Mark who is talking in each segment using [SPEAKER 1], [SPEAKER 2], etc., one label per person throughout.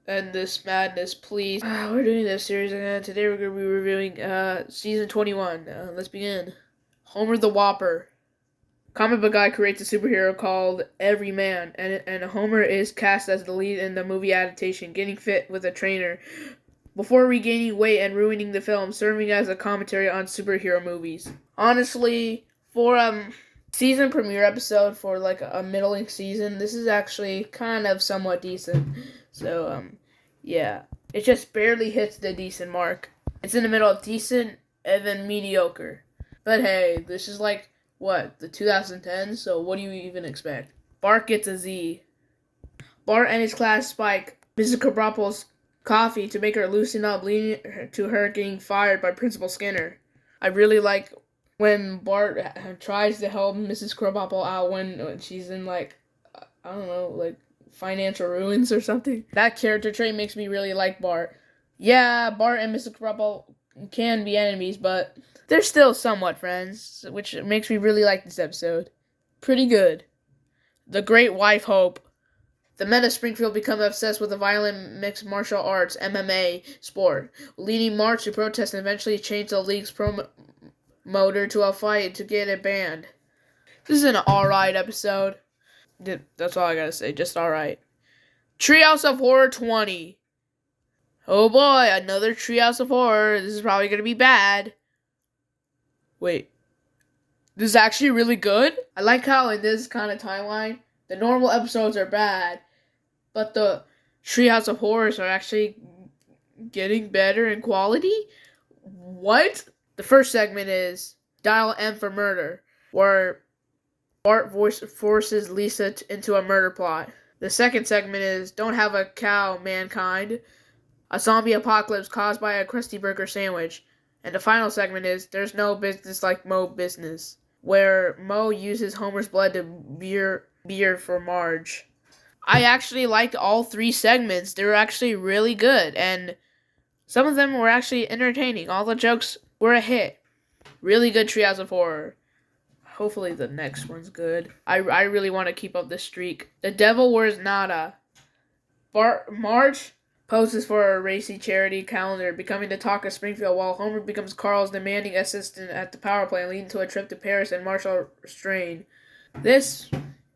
[SPEAKER 1] end this madness, please. We're doing this series again. Today we're going to be reviewing season 21. Let's begin. Homer the Whopper. Comic book guy creates a superhero called Every Man, and Homer is cast as the lead in the movie adaptation, getting fit with a trainer before regaining weight and ruining the film, serving as a commentary on superhero movies. Honestly, for season premiere episode for like a middling season, this is actually kind of somewhat decent. So yeah, it just barely hits the decent mark. It's in the middle of decent and then mediocre. But hey, this is like what, the 2010s, so what do you even expect? Bart gets a Z. Bart and his class spike Mrs. Krabappel's coffee to make her loosen up, leading to her getting fired by Principal Skinner. I really like when Bart tries to help Mrs. Krabappel out when she's in like, I don't know, like financial ruins or something. That character trait makes me really like Bart. Yeah, Bart and Mrs. Krabappel can be enemies, but they're still somewhat friends, which makes me really like this episode. Pretty good. The Great Wife Hope. The men of Springfield become obsessed with the violent mixed martial arts (MMA) sport, leading March to protest and eventually change the league's promoter to a fight to get it banned. This is an alright episode. That's all I gotta say, just alright. Treehouse of Horror 20. Oh boy, another Treehouse of Horror. This is probably gonna be bad. Wait, this is actually really good? I like how in this kind of timeline, the normal episodes are bad, but the Treehouse of Horrors are actually getting better in quality? What? The first segment is Dial M for Murder, where Bart forces Lisa into a murder plot. The second segment is Don't Have a Cow, Mankind, a zombie apocalypse caused by a Krusty Burger sandwich. And the final segment is There's No Business Like Mo Business, where Mo uses Homer's blood to beer for Marge. I actually liked all three segments. They were actually really good, and some of them were actually entertaining. All the jokes were a hit. Really good Treehouse of Horror. Hopefully the next one's good. I really want to keep up this streak. The Devil Wears Nada. Marge poses for a racy charity calendar, becoming the talk of Springfield, while Homer becomes Carl's demanding assistant at the power plant, leading to a trip to Paris and martial restraint. This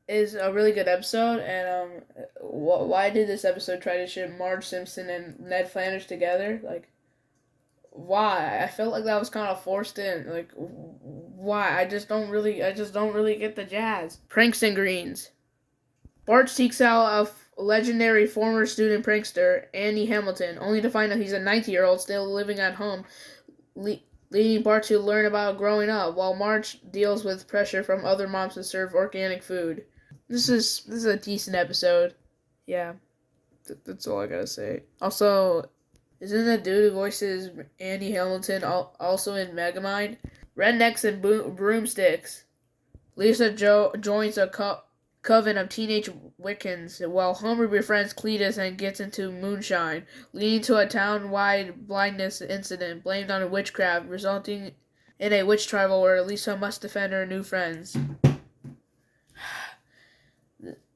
[SPEAKER 1] is a really good episode, and why did this episode try to ship Marge Simpson and Ned Flanders together? Like, why? I felt like that was kind of forced in. Like, why? I just don't really get the jazz. Pranks and Greens. Bart seeks out a legendary former student prankster, Andy Hamilton, only to find out he's a 90-year-old still living at home, leading Bart to learn about growing up, while Marge deals with pressure from other moms to serve organic food. This is a decent episode. Yeah, that's all I gotta say. Also, isn't the dude who voices Andy Hamilton also in Megamind? Rednecks and Broomsticks. Lisa joins a coven of teenage Wiccans, while Homer befriends Cletus and gets into moonshine, leading to a town-wide blindness incident blamed on witchcraft, resulting in a witch trial where Lisa must defend her new friends.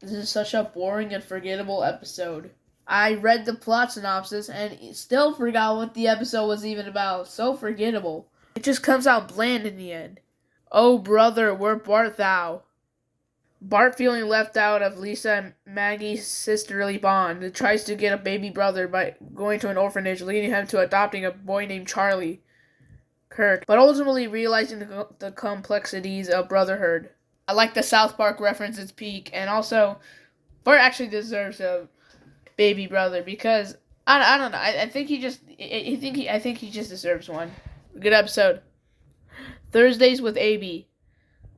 [SPEAKER 1] This is such a boring and forgettable episode. I read the plot synopsis and still forgot what the episode was even about. So forgettable. It just comes out bland in the end. Oh brother, where Bart thou? Bart, feeling left out of Lisa and Maggie's sisterly bond, tries to get a baby brother by going to an orphanage, leading him to adopting a boy named Charlie Kirk, but ultimately realizing the complexities of brotherhood. I like the South Park reference its peak, and also Bart actually deserves a baby brother because I don't know. I think he just deserves one. Good episode. Thursdays with AB.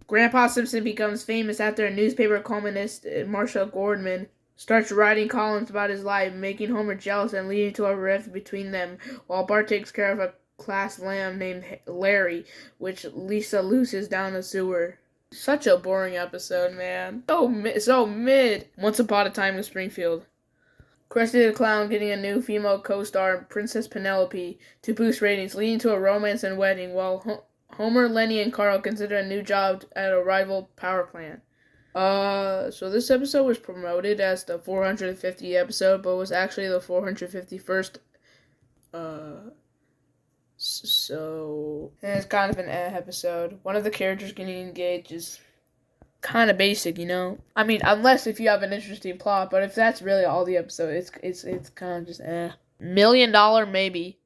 [SPEAKER 1] Grandpa Simpson becomes famous after a newspaper columnist, Marshall Gordman, starts writing columns about his life, making Homer jealous and leading to a rift between them, while Bart takes care of a class lamb named Larry, which Lisa loses down the sewer. Such a boring episode, man. So mid. Once Upon a Time in Springfield. Krusty the Clown getting a new female co-star, Princess Penelope, to boost ratings, leading to a romance and wedding, while Homer, Lenny, and Carl consider a new job at a rival power plant. So this episode was promoted as the 450th episode, but was actually the 451st. So and it's kind of an episode. One of the characters getting engaged is kind of basic, you know. I mean, unless if you have an interesting plot, but if that's really all the episode, it's kind of just $1 million maybe.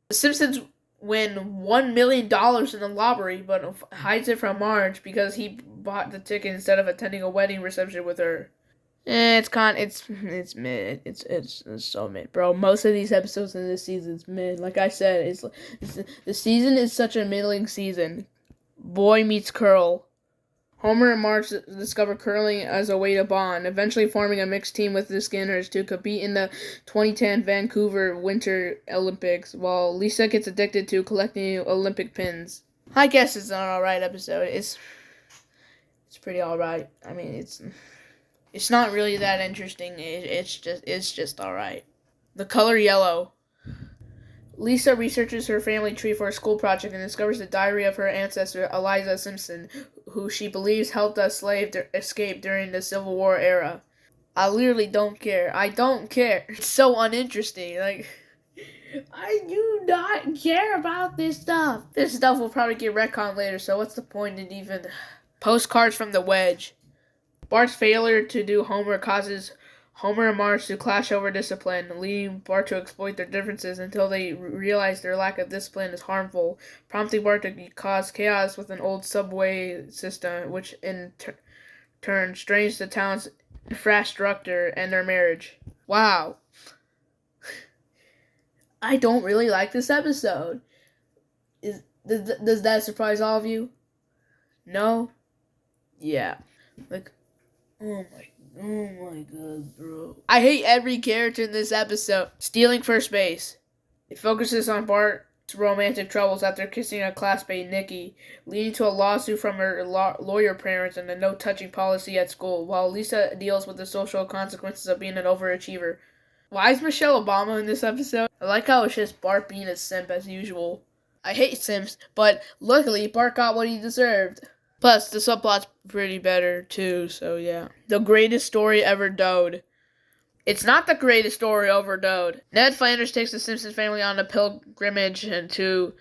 [SPEAKER 1] The Simpsons win $1 million in the lottery, but hides it from Marge because he bought the ticket instead of attending a wedding reception with her. It's mid. It's so mid, bro. Most of these episodes in this season's mid. Like I said, it's the season is such a middling season. Boy meets Curl. Homer and Marge discover curling as a way to bond, eventually forming a mixed team with the Skinners to compete in the 2010 Vancouver Winter Olympics, while Lisa gets addicted to collecting Olympic pins. I guess it's an alright episode. It's pretty alright. I mean, it's not really that interesting. It's just alright. The color yellow. Lisa researches her family tree for a school project and discovers the diary of her ancestor, Eliza Simpson, who she believes helped a slave escape during the Civil War era. I literally don't care. I don't care. It's so uninteresting. Like, I do not care about this stuff. This stuff will probably get retconned later, so what's the point in even... Postcards from the Wedge. Bart's failure to do homework causes Homer and Marge to clash over discipline, leading Bart to exploit their differences until they realize their lack of discipline is harmful, prompting Bart to cause chaos with an old subway system, which in turn strains the town's infrastructure and their marriage. Wow. I don't really like this episode. Does that surprise all of you? No? Yeah. Like, oh my god, bro. I hate every character in this episode. Stealing first base. It focuses on Bart's romantic troubles after kissing a classmate, Nikki, leading to a lawsuit from her lawyer parents and a no-touching policy at school, while Lisa deals with the social consequences of being an overachiever. Why is Michelle Obama in this episode? I like how it's just Bart being a simp as usual. I hate simps, but luckily Bart got what he deserved. Plus, the subplot's pretty better, too, so yeah. The greatest story ever told. It's not the greatest story ever told. Ned Flanders takes the Simpsons family on a pilgrimage to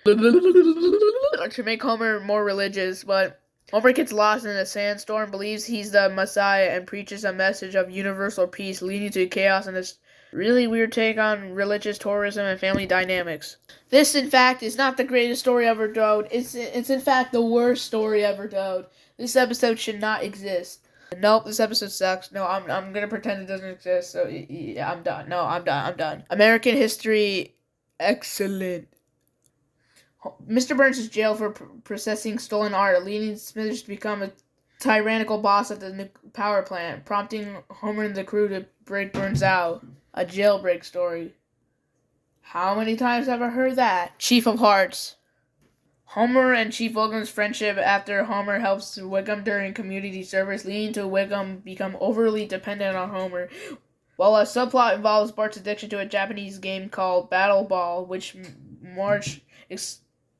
[SPEAKER 1] make Homer more religious, but Homer gets lost in a sandstorm, believes he's the Messiah, and preaches a message of universal peace, leading to chaos and this really weird take on religious tourism and family dynamics. This, in fact, is not the greatest story ever told. It's in fact the worst story ever told. This episode should not exist. Nope, this episode sucks. No, I'm gonna pretend it doesn't exist. So yeah, I'm done. No, I'm done. American history, excellent. Mr. Burns is jailed for possessing stolen art, leading Smithers to become a tyrannical boss at the power plant, prompting Homer and the crew to break Burns out. A jailbreak story. How many times have I heard that? Chief of Hearts. Homer and Chief Wiggum's friendship after Homer helps Wiggum during community service, leading to Wiggum become overly dependent on Homer. While a subplot involves Bart's addiction to a Japanese game called Battle Ball, which Marge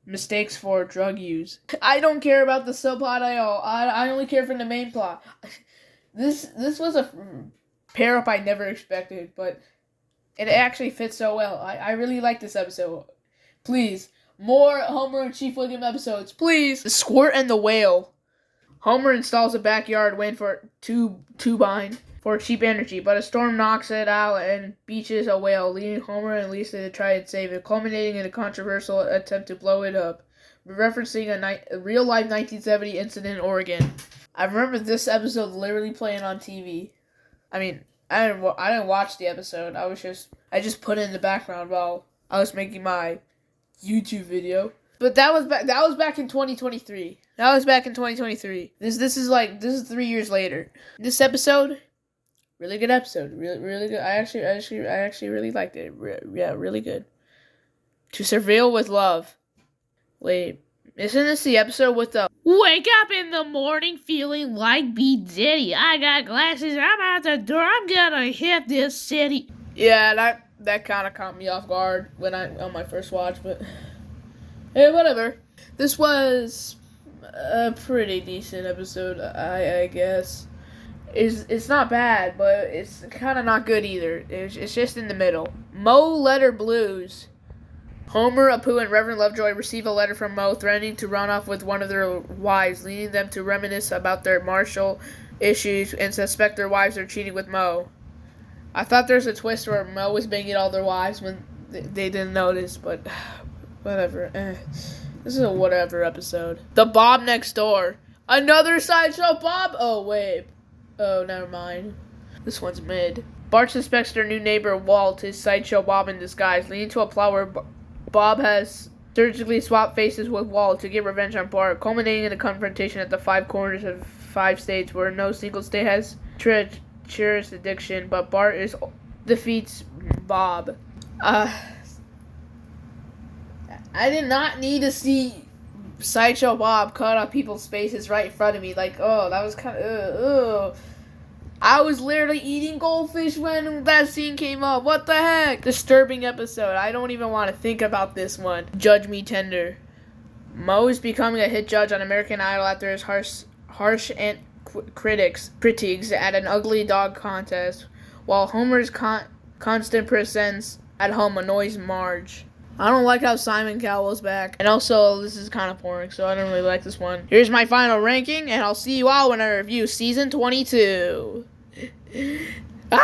[SPEAKER 1] mistakes for drug use. I don't care about the subplot at all. I only care for the main plot. This was a pair up I never expected, but it actually fits so well. I really like this episode. Please, more Homer and Chief Wiggum episodes, please. The Squirt and the Whale. Homer installs a backyard wind for turbine for cheap energy, but a storm knocks it out and beaches a whale, leading Homer and Lisa to try and save it, culminating in a controversial attempt to blow it up, referencing a real-life 1970 incident in Oregon. I remember this episode literally playing on TV. I mean, I didn't watch the episode. I just put it in the background while I was making my YouTube video. But that was back in 2023. This is 3 years later. This episode, really good episode. Really good. I actually really liked it. Yeah, really good. To Surveil with Love. Wait, isn't this the episode with the wake up in the morning feeling like B. Diddy? I got glasses, I'm out the door, I'm gonna hit this city. Yeah, that kind of caught me off guard on my first watch, but hey, whatever. This was a pretty decent episode, I guess. It's not bad, but it's kind of not good either. It's just in the middle. Moe Letter Blues. Homer, Apu, and Reverend Lovejoy receive a letter from Moe threatening to run off with one of their wives, leading them to reminisce about their marital issues and suspect their wives are cheating with Moe. I thought there's a twist where Moe was banging all their wives when they didn't notice, but whatever. This is a whatever episode. The Bob Next Door. Another Sideshow Bob? Oh, wait. Oh, never mind. This one's mid. Bart suspects their new neighbor Walt is Sideshow Bob in disguise, leading to a plot where Bob has surgically swapped faces with Walt to get revenge on Bart, culminating in a confrontation at the 5 corners of 5 states where no single state has jurisdiction, but Bart defeats Bob. I did not need to see Sideshow Bob cut off people's faces right in front of me. Like, oh, that was kind of, I was literally eating goldfish when that scene came up. What the heck? Disturbing episode. I don't even want to think about this one. Judge Me Tender. Moe is becoming a hit judge on American Idol after his harsh and critiques at an ugly dog contest, while Homer's constant presence at home annoys Marge. I don't like how Simon Cowell's back. And also, this is kind of boring, so I don't really like this one. Here's my final ranking, and I'll see you all when I review Season 22. Ah!